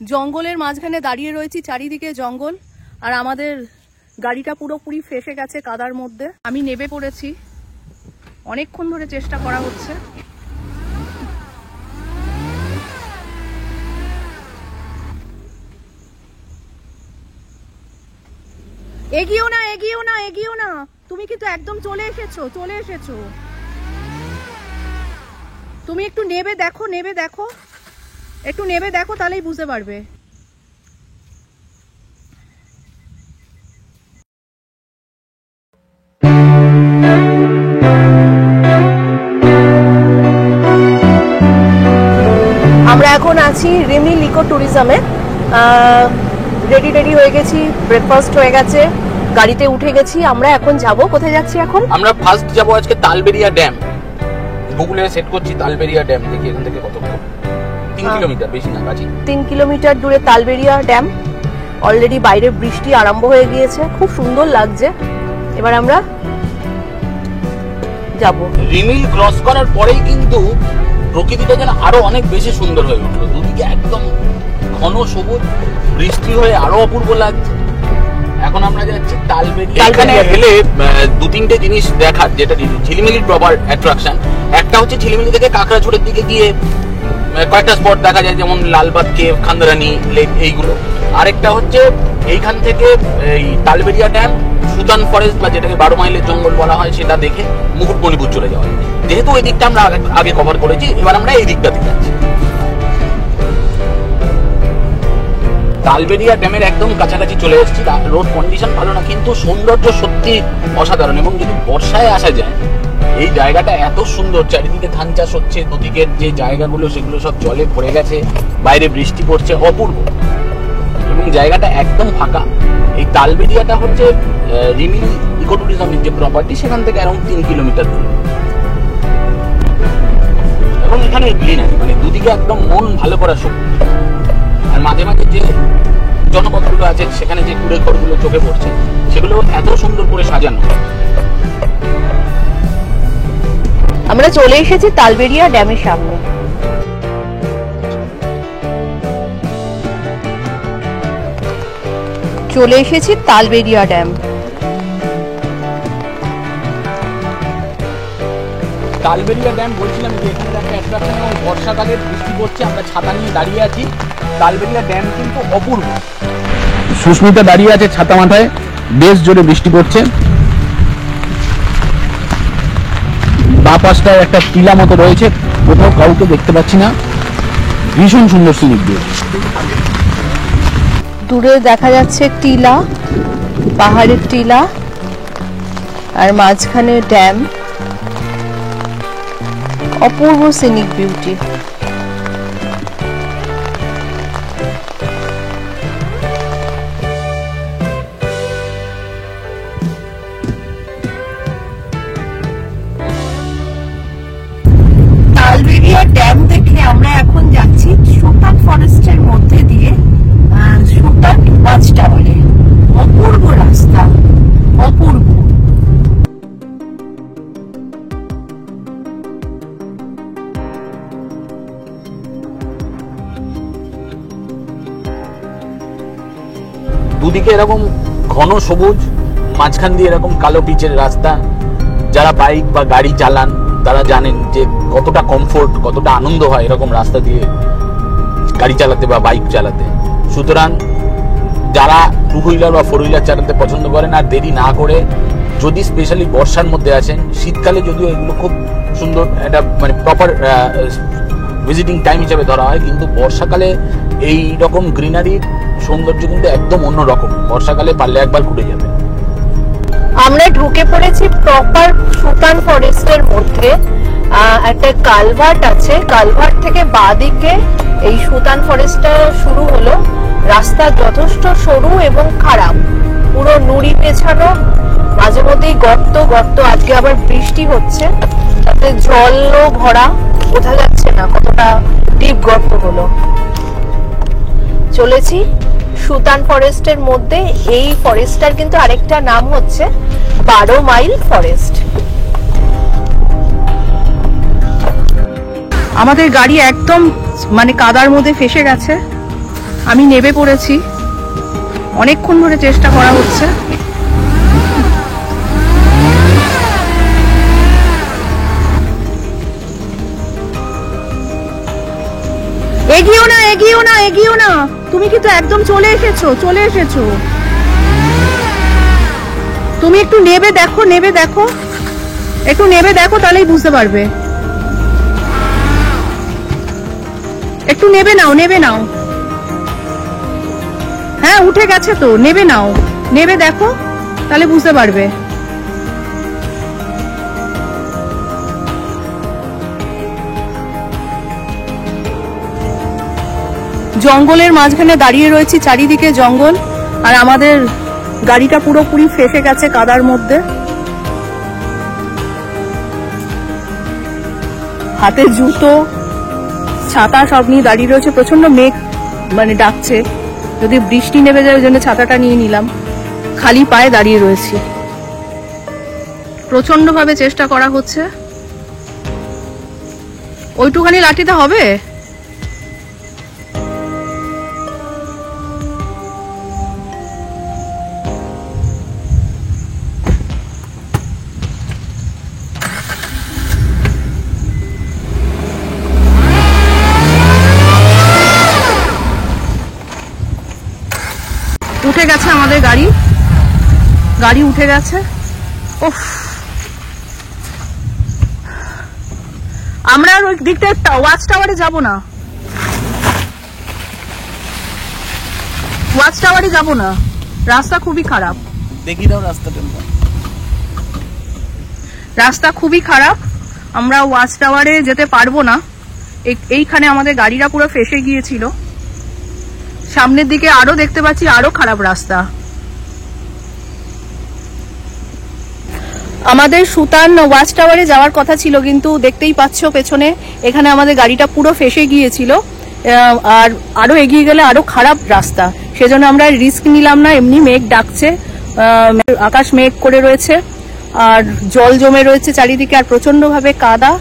জঙ্গলের মাঝখানে দাঁড়িয়ে রয়েছি, চারিদিকে জঙ্গল, আর আমাদের গাড়িটা পুরোপুরি ফেসে গেছে কাদার মধ্যে। আমি নেমে পড়েছি, অনেকক্ষণ ধরে চেষ্টা করা হচ্ছে। এগিয়েও না, এগিয়েও না, এগিয়েও না, তুমি কিন্তু একদম চলে এসেছো, চলে এসেছো। তুমি একটু নেবে দেখো, নেবে দেখো, একটু নেবে দেখো, তাহলেই বুঝতে পারবে। আমরা এখন আছি রিমিল ইকো ট্যুরিজমে। রেডি হয়ে গেছি, ব্রেকফাস্ট হয়ে গেছে, গাড়িতে উঠে গেছি। আমরা এখন যাব, কোথায় যাচ্ছি এখন? আমরা ফার্স্ট যাব আজকে তালবেরিয়া ড্যাম। গুগলে সেট করছি তালবেরিয়া ড্যাম, দেখি এখান থেকে কত, 3 কিলোমিটার, বেশি না, কাছে 3 কিলোমিটার দূরে তালবেরিয়া ড্যাম। অলরেডি বাইরে বৃষ্টি আরম্ভ হয়ে গিয়েছে, খুব সুন্দর লাগছে। এবার আমরা যাব। রিমিল ক্রস করার পরেই কিন্তু প্রকৃতিটা যেন আরো অনেক বেশি সুন্দর হয়ে উঠলো। দুদিকে একদম ঘন সবুজ, বৃষ্টি হয়ে আরো অপূর্ব লাগছে। এখন আমরা যাচ্ছি তালবেরিয়া। এখানে গেলে 2-3টে জিনিস দেখার, যেটা ঝিলিমিলির প্রপার অ্যাট্রাকশন। একটা হচ্ছে ঝিলিমিলি থেকে কাকড়াছড়ির দিকে গিয়ে কয়েকটা স্পট দেখা যায়, যেমন লালবাগ কেভ, খান্দারানি লেক, এইগুলো। আরেকটা হচ্ছে এইখান থেকে এই তালবেরিয়া ড্যাম, সুতান ফরেস্ট বা যেটাকে 12 মাইলের জঙ্গল বলা হয়, সেটা দেখে মুকুটমণিপুর চলে যাওয়া। যেহেতু এই দিকটা আমরা আগে কভার করেছি, এবার আমরা এই দিকটাতে যাচ্ছি। তালবেরিয়া ড্যামের একদম কাছাকাছি চলে এসেছি। রোড কন্ডিশন ভালো না, কিন্তু সৌন্দর্য সত্যি অসাধারণ। এবং যদি বর্ষায় আসা যায়, এই জায়গাটা এত সুন্দর। চারিদিকে ধান চাষ হচ্ছে, দুদিকের যে জায়গাগুলো সেগুলো সব জলে ভরে গেছে, বাইরে বৃষ্টি পড়ছে, অপূর্ব। এবং জায়গাটা একদম ফাঁকা। এই তালবেরিয়াটা হচ্ছে রিমিল ইকো ট্যুরিজমের যে প্রপার্টি, সেখান থেকে অ্যারাউন্ড 3 কিলোমিটার দূরে। এবং এখানে গ্রিনারি, মানে দুদিকে একদম মন ভালো করা সবুজ। আর মাঝে মাঝে যে জনপদগুলো আছে, সেখানে যে কুড়ে ঘরগুলো চোখে পড়ছে, সেগুলো এত সুন্দর করে সাজানো। আমরা চলে এসেছি তালবেরিয়া ড্যামের সামনে। চলে এসেছি তালবেরিয়া ড্যাম। তালবেরিয়া ড্যাম বলছিলাম যে এখানে একটা অ্যাট্রাকশন, এবং বর্ষাকালে বৃষ্টি পড়ছে, আমরা ছাতা নিয়ে দাঁড়িয়ে আছি। তালবেরিয়া ড্যাম কিন্তু অপূর্ব। সুস্মিতা দাঁড়িয়ে আছে ছাতা মাথায়, বেশ জোরে বৃষ্টি পড়ছে। বাঁ পাশটায় একটা টিলা মতো রয়েছে, কোথাও কাউকে দেখতে পাচ্ছি না। ভীষণ সুন্দর সিনিক ভিউ। দূরে দেখা যাচ্ছে টিলা, পাহাড়ের টিলা, আর মাঝখানে ড্যাম। অপূর্ব সিনিক বিউটি। তালবেরিয়া ড্যাম দেখে আমরা এখন যাচ্ছি সুতান ফরেস্টের মধ্যে দিয়ে সুতান ওয়াচ টাওয়ারে। অপূর্ব রাস্তা, অপূর্ব। দুদিকে এরকম ঘন সবুজ, মাঝখান দিয়ে এরকম কালো পিচের রাস্তা। যারা বাইক বা গাড়ি চালান তারা জানেন যে কতটা কমফোর্ট, কতটা আনন্দ হয় এরকম রাস্তা দিয়ে গাড়ি চালাতে বা বাইক চালাতে। সুতরাং যারা 2 হুইলার বা 4 হুইলার চালাতে পছন্দ করেন, আর দেরি না করে, যদি স্পেশালি বর্ষার মধ্যে আসেন, শীতকালে যদিও এগুলো খুব সুন্দর একটা মানে প্রপার ভিজিটিং টাইম হিসেবে ধরা হয়, কিন্তু বর্ষাকালে এই রকম গ্রিনারির সৌন্দর্য কিন্তু একদম অন্যরকম। বর্ষাকালে পারলে একবার ঘুরে যাবে। আমরা ঢুকে পড়েছি প্রপার সুতান ফরেস্টের মধ্যে। একটা কালভার্ট আছে, কালভার্ট থেকে বাঁদিকে এই সুতান ফরেস্টটা শুরু হলো। রাস্তা যথেষ্ট সরু এবং খারাপ, পুরো নুড়ি পেছানো, মাঝে মধ্যেই গর্ত গর্ত। আজকে আবার বৃষ্টি হচ্ছে, তাতে জলও ভরা, বোঝা যাচ্ছে না কতটা ডিপ গর্ত হলো। চলেছি সুতান ফরেস্টের মধ্যে। এই ফরেস্টটার কিন্তু আরেকটা নাম হচ্ছে 12 মাইল ফরেস্ট। আমাদের গাড়ি একদম মানে কাদার মধ্যে ফেসে গেছে। আমি নেমে পড়েছি, অনেকক্ষণ ধরে চেষ্টা করা হচ্ছে। এগিয়েও না, এগিয়েও না, এগিয়েও না, তুমি কিন্তু একদম চলে এসেছো, চলে এসেছো। তুমি একটু নেবে দেখো, নেবে দেখো, একটু নেবে দেখো, তাহলেই বুঝতে পারবে। একটু নেবে নাও, নেবে নাও। হ্যাঁ উঠে গেছে তো, নেবে নাও, নেবে দেখো, তাহলে বুঝতে পারবে। জঙ্গলের মাঝখানে দাঁড়িয়ে রয়েছি, চারিদিকে জঙ্গল, আর আমাদের গাড়িটা পুরোপুরি ফেসে গেছে কাদার মধ্যে। হাতে জুতো, ছাতা সব নিয়ে দাঁড়িয়ে রয়েছে। প্রচন্ড মেঘ মানে ডাকছে, যদি বৃষ্টি নেমে যায় ওই জন্য ছাতাটা নিয়ে নিলাম। খালি পায়ে দাঁড়িয়ে রয়েছি, প্রচন্ড ভাবে চেষ্টা করা হচ্ছে। ওইটুখানি লাঠিতে হবে? উঠে গেছে আমাদের গাড়ি, গাড়ি উঠে গেছে। ওফ, আমরা ওই দিকটা ওয়াচ টাওয়ারে যাব না, ওয়াচ টাওয়ারে যাব না, রাস্তা খুবই খারাপ। দেখি দাও রাস্তাটা, রাস্তা খুবই খারাপ, আমরা ওয়াচ টাওয়ারে যেতে পারবো না। এইখানে আমাদের গাড়িটা পুরো ফেসে গিয়েছিল। সামনের দিকে আরো দেখতে পাচ্ছি আরো খারাপ রাস্তা। আমাদের সুতান ওয়াচ টাওয়ারে যাওয়ার কথা ছিল, কিন্তু দেখতেই পাচ্ছ পেছনে এখানে আমাদের গাড়িটা পুরো ফেসে গিয়েছিল। আর আরো এগিয়ে গেলে আরো খারাপ রাস্তা, সেজন্য আমরা রিস্ক নিলাম না। এমনি মেঘ ডাকছে, আকাশ মেঘ করে রয়েছে, আর জল জমে রয়েছে চারিদিকে, আর প্রচন্ড ভাবে কাদা।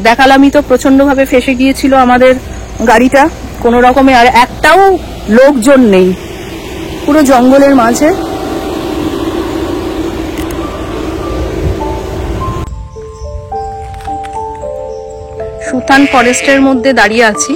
দেখালামই তো, প্রচন্ড ভাবে ফেসে গিয়েছিল আমাদের গাড়িটা কোনো রকমে। আর একটাও লোকজন নেই, পুরো জঙ্গলের মাঝে। সুতান ফরেস্টের মধ্যে দাঁড়িয়ে আছি।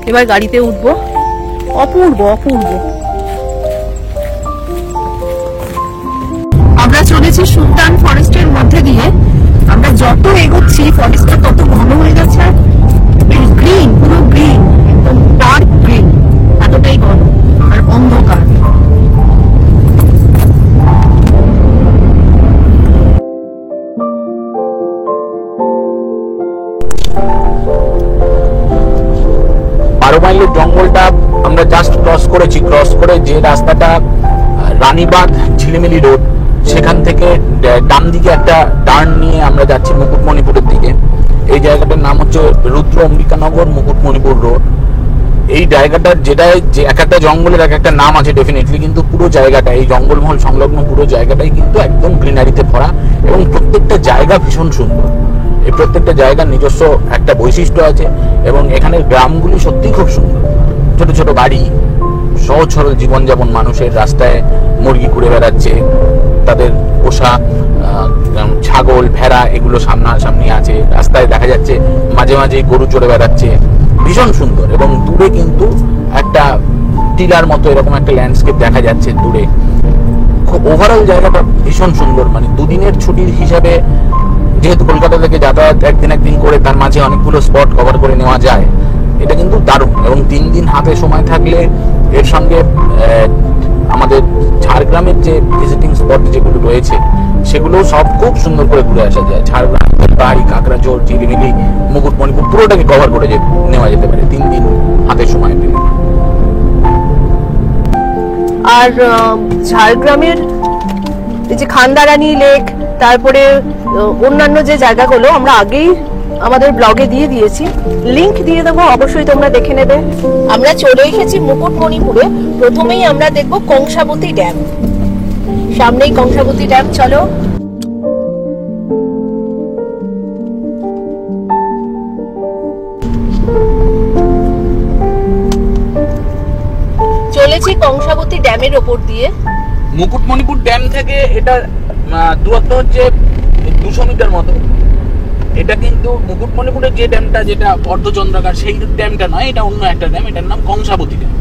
এবার গাড়িতে উঠবো। অপূর্ব অপূর্ব। আমরা চলেছি সুতান ফরেস্টের মধ্যে দিয়ে। আমরা যত এগোচ্ছি ফরেস্টটা তত ঘন হয়ে যাচ্ছে, গ্রিন, পুরো গ্রিন, একদম ডার্ক গ্রিন, এতটাই ঘন আর অন্ধকার। বারো মাইলের জঙ্গলটা আমরা জাস্ট ক্রস করেছি। ক্রস করে যে রাস্তাটা রানীবাঁধ ঝিলিমিলি রোড, সেখান থেকে ডান দিকে একটা টার্ন নিয়ে আমরা যাচ্ছি মুকুটমণিপুরের দিকে। এই জায়গাটার নাম হচ্ছে রুদ্র অম্বিকানগর মুকুটমণিপুর রোড। এই জায়গাটার যেটাই যে এক একটা জঙ্গলের এক একটা নাম আছে ডেফিনেটলি, কিন্তু পুরো জায়গাটা, এই জঙ্গলমহল সংলগ্ন পুরো জায়গাটাই কিন্তু একদম গ্রিনারিতে ভরা, এবং প্রত্যেকটা জায়গা ভীষণ সুন্দর। এই প্রত্যেকটা জায়গার নিজস্ব একটা বৈশিষ্ট্য আছে, এবং এখানের গ্রামগুলি সত্যি খুব সুন্দর। ছোট ছোট বাড়ি, সহজ সরল জীবনযাপন মানুষের। রাস্তায় মুরগি ঘুরে বেড়াচ্ছে, তাদের পোষা ছাগল ভেড়া এগুলো সামনাসামনি আছে। রাস্তায় দেখা যাচ্ছে মাঝে মাঝে গরু চড়ে বেড়াচ্ছে, ভীষণ সুন্দর। এবং দূরে কিন্তু একটা টিলার মতো এরকম একটা ল্যান্ডস্কেপ দেখা যাচ্ছে দূরে। খুব ওভারঅল জায়গাটা ভীষণ সুন্দর। মানে দুদিনের ছুটির হিসাবে, যেহেতু কলকাতা থেকে যাতায়াত একদিন করে, তার মাঝে অনেকগুলো স্পট কভার করে নেওয়া যায়। এটা কিন্তু দারুণ। এবং 3 দিন হাতে সময় থাকলে এর সঙ্গে আমাদের ঝাড়গ্রামের যে ভিজিটিং স্পট যেগুলো রয়েছে সেগুলো সব খুব সুন্দর করে ঘুরে আসা যায়। ঝাড়গ্রাম, বাড়ি, কাঁকড়াঝোড়, ঝিলিমিলি, মুকুটমণিপুর পুরোটাকে কভার করে নেওয়া যেতে পারে 3 দিন হাতে সময় পেলে। আর ঝাড়গ্রামের এই যে খান্দারানী লেক, তারপরে অন্যান্য যে জায়গাগুলো আমরা আগেই আমাদের ব্লগে দিয়ে দিয়েছি, লিংক দিয়ে দেবো, অবশ্যই তোমরা দেখে নেবে। আমরা চলে এসেছি মুকুটমণিপুরে। প্রথমেই আমরা দেখব কংসাবতী ড্যাম। সামনেই কংসাবতী ড্যাম, চলো। চলেছি কংসাবতী ড্যামের ওপর দিয়ে। মুকুটমণিপুর ড্যাম থেকে এটা দূরত্ব হচ্ছে 200 মিটার মতো। এটা কিন্তু মুকুটমণিপুরের যে ড্যামটা, যেটা অর্ধচন্দ্রাকার, সেই ড্যামটা নয়, এটা অন্য একটা ড্যাম, এটার নাম কংসাবতী ড্যাম।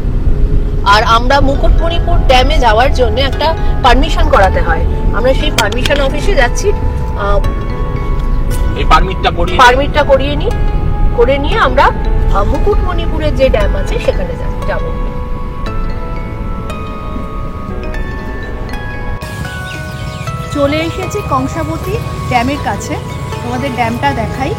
আর আমরা মুকুটমণিপুর ড্যামে যাওয়ার জন্য একটা পারমিশন করাতে হয়, আমরা সেই পারমিশন অফিসে যাচ্ছি। এই পারমিটটা করে নিয়ে আমরা মুকুটমণিপুরের যে ড্যাম আছে সেখানে যাব। চলে এসেছি কংসাবতী ড্যামের কাছে, তোমাদের ড্যামটা দেখাই।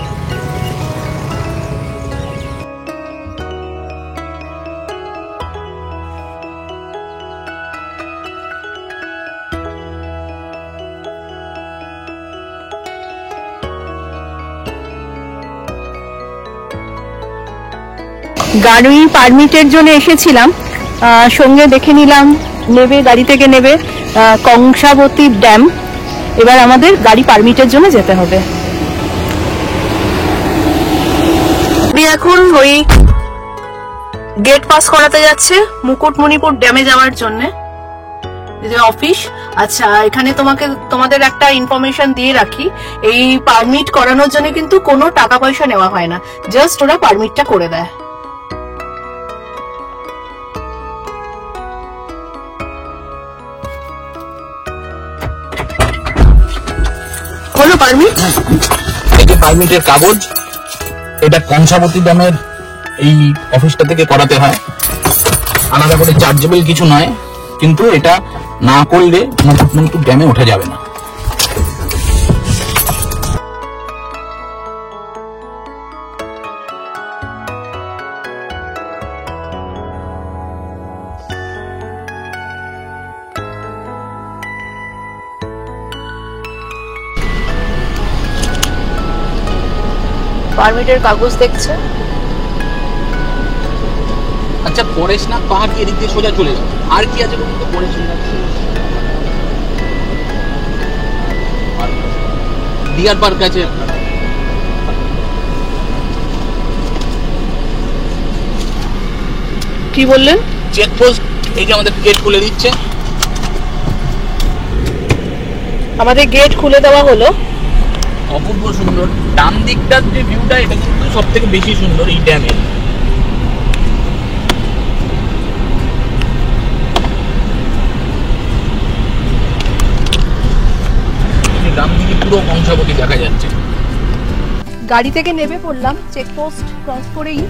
গাড়ি পারমিটের জন্য এসেছিলাম, সঙ্গে দেখে নিলাম গাড়ি থেকে নেবে কংসাবতী ড্যাম। এবার আমাদের গাড়ি পারমিটের জন্য যেতে হবে। এখন ওই গেট পাস করাতে যাচ্ছে মুকুটমণিপুর ড্যামে যাওয়ার জন্য, অফিস। আচ্ছা, এখানে তোমাদের একটা ইনফরমেশন দিয়ে রাখি, এই পারমিট করানোর জন্য কিন্তু কোনো টাকা পয়সা নেওয়া হয় না, জাস্ট ওরা পারমিটটা করে দেয়। হলো পারমিট, এই যে পারমিটের কাগজ, এটা কংসাবতী ড্যামের এই অফিসটা থেকে করাতে হয়, আলাদা করে চার্জেবল কিছু নয়, কিন্তু এটা না করলে মুকুটমণিপুর ড্যামে ওঠা যাবে না। পারমিটের কাগজ দেখছে। আচ্ছা, পরেশনাথ পাহাড় কি এদিক দিয়ে সোজা চলে যাবে? আর কি আছে বলুন তো? পরেশনাথ, ডিয়ার পার্ক আছে। কি বললেন? চেকপোস্ট, এই যে আমাদের গেট খুলে দিচ্ছে, আমাদের গেট খুলে দেওয়া হলো। অপূর্ব সুন্দর। ডান দিকটার যে ভিউটা, এটা কিন্তু সব থেকে বেশি সুন্দর এই ড্যামের। ডান দিকে পুরো কংসাবতী দেখা যাচ্ছে। গাড়ি থেকে নেমে পড়লাম, চেকপোস্ট ক্রস করেই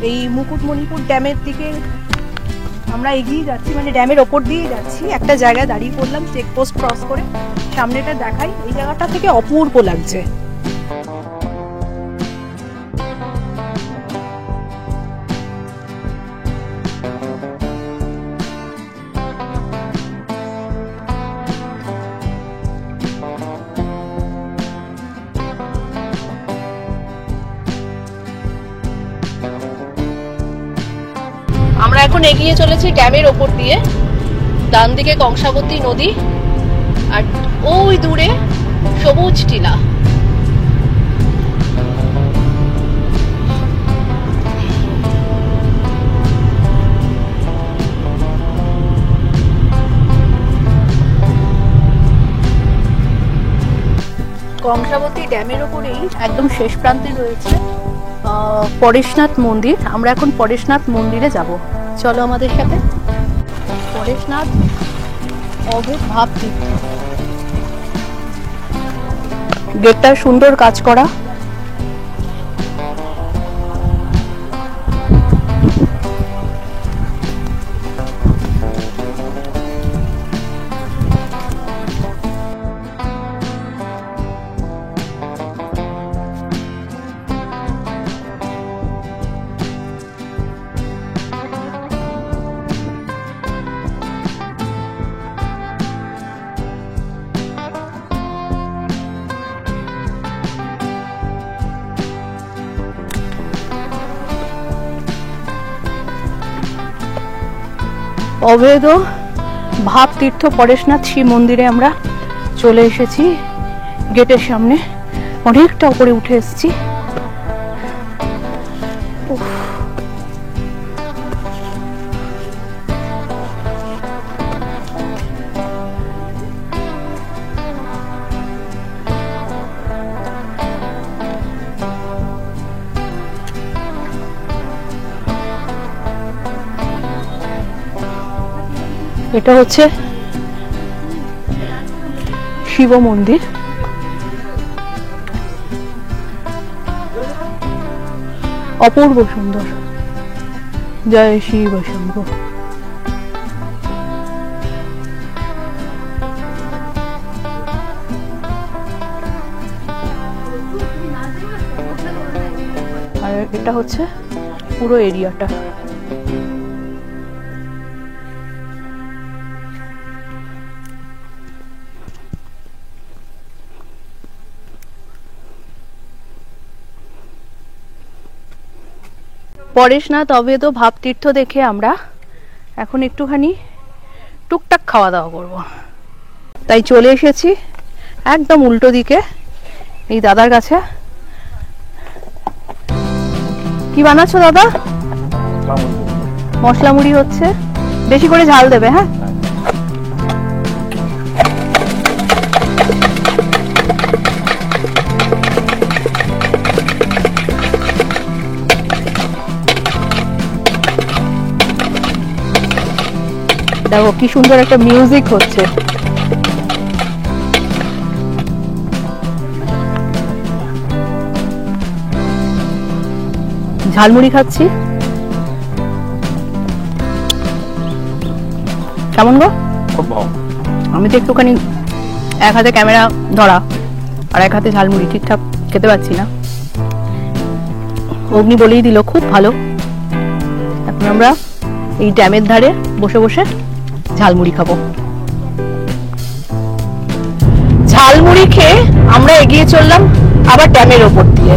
এই মুকুটমণিপুর ড্যামের দিকে আমরা এগিয়ে যাচ্ছি, মানে ড্যামের ওপর দিয়ে যাচ্ছি। একটা জায়গায় দাঁড়িয়ে পড়লাম চেকপোস্ট ক্রস করে, সামনেটা দেখাই। এই জায়গাটা থেকে অপূর্ব লাগছে। আমরা এখন এগিয়ে চলেছি ড্যামের ওপর দিয়ে, ডান দিকে কংসাবতী নদী আর ওই দূরে সবুজ টিলা। কংসাবতী ড্যামের ওপরেই একদম শেষ প্রান্তে রয়েছে পরেশনাথ মন্দির। আমরা এখন পরেশনাথ মন্দিরে যাব, চলো আমাদের সাথে। পরেশনাথ অভেদ ভাব তীর্থ, গেটটা সুন্দর কাজ করা। অভেদ ভাব তীর্থ পরেশনাথ শিব মন্দিরে আমরা চলে এসেছি। গেটের সামনে অনেকটা উপরে উঠে এসেছি। এটা হচ্ছে শিব মন্দির। অপূর্ব সুন্দর। জয় শিব শম্ভু। আর এটা হচ্ছে পুরো এরিয়াটা। পরেশনাথ অভেদ ভাবতীর্থ দেখে আমরা এখন একটুখানি টুকটাক খাওয়া দাওয়া করব, তাই চলে এসেছি একদম উল্টো দিকে এই দাদার কাছে। কি বানাচ্ছো দাদা? মশলা মুড়ি হচ্ছে, বেশি করে ঝাল দেবে। হ্যাঁ, দেখো কি সুন্দর একটা মিউজিক হচ্ছে। ঝালমুড়ি খাচ্ছি। কেমন গো? খুব ভালো। আমি তো একটুখানি এক হাতে ক্যামেরা ধরা আর এক হাতে ঝালমুড়ি ঠিকঠাক খেতে পাচ্ছি না। অগ্নি বলেই দিল খুব ভালো। এখন আমরা এই ড্যামের ধারে বসে বসে ঝালমুড়ি খাবো। ঝালমুড়ি খেয়ে আমরা এগিয়ে চললাম আবার ড্যামের ওপর দিয়ে।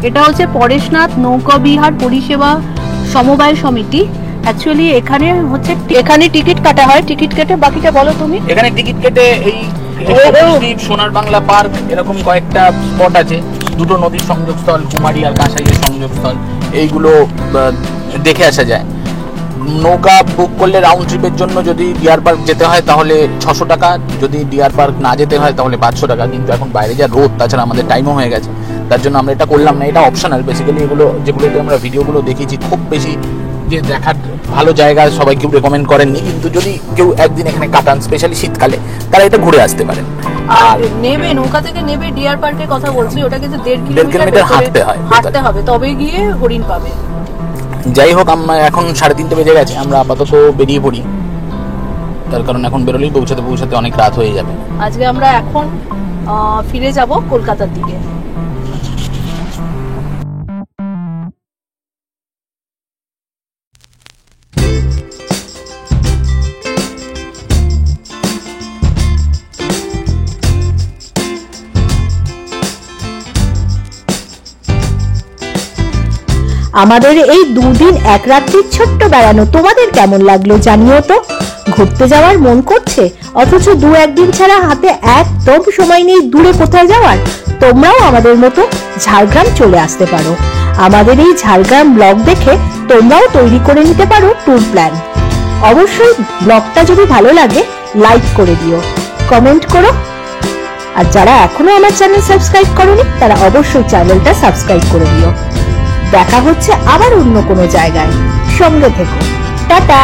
এটা হচ্ছে পরেশনাথ নৌকা বিহার পরিষেবা সমবায় সমিতি। অ্যাকচুয়ালি এখানে টিকিট কাটা হয়। টিকিট কেটে বাকিটা বলো তুমি। এখানে টিকিট কেটে এই সোনার বাংলা পার্ক এরকম কয়েকটা স্পট আছে, দুটো নদীর সংযোগস্থল, কুমারী আর কাঁসাইয়ের সংযোগস্থল, এইগুলো দেখে আসা যায়। নৌকা বুক করলে রাউন্ড ট্রিপের জন্য যদি ডিয়ার পার্ক যেতে হয় তাহলে 600 টাকা, যদি ডিয়ার পার্ক না যেতে হয় তাহলে 500 টাকা। কিন্তু এখন বাইরে যা রোদ, তাছাড়া আমাদের টাইমও হয়ে গেছে, তার জন্য আমরা এটা করলাম না। এটা অপশনাল। বেসিক্যালি এগুলো যেগুলোতে আমরা ভিডিওগুলো দেখেছি খুব বেশি যে দেখার ভালো জায়গা সবাই কেউ রেকমেন্ড করেননি, কিন্তু যদি কেউ একদিন এখানে কাটান, স্পেশালি শীতকালে, তারা এটা ঘুরে আসতে পারেন। আর নেবে নৌকা থেকে নেবে ডিয়ার পার্কের কথা বলছি, ওটা কিন্তু 1.5 কিলোমিটার হাঁটতে হবে তবে গিয়ে হরিণ পাবে। যাই হোক, আমরা এখন 3:30 বেজে গেছে, আমরা আপাতত বেরিয়ে পড়ি, তার কারণ এখন বেরোলেই পৌঁছাতে অনেক রাত হয়ে যাবে। আজকে আমরা এখন ফিরে যাব কলকাতার দিকে। আমাদের এই 2 দিন 1 রাত্রির ছোট্ট বেড়ানো তোমাদের কেমন লাগলো জানিও তো। ঘুরতে যাওয়ার মন করছে, অথচ 2-1 দিন ছাড়া হাতে একদম সময় নেই দূরে কোথায় যাওয়ার? তোমরাও আমাদের মতো ঝাড়গ্রাম চলে আসতে পারো। আমাদের এই ঝাড়গ্রাম ব্লগ দেখে তোমরাও তৈরি করে নিতে পারো ট্যুর প্ল্যান। অবশ্যই ব্লগটা যদি ভালো লাগে লাইক করে দিও, কমেন্ট করো, আর যারা এখনো আমার চ্যানেল সাবস্ক্রাইব করোনি তারা অবশ্যই চ্যানেলটা সাবস্ক্রাইব করে দিও। দেখা হচ্ছে আবার অন্য কোনো জায়গায়, সঙ্গে থেকো। টাটা।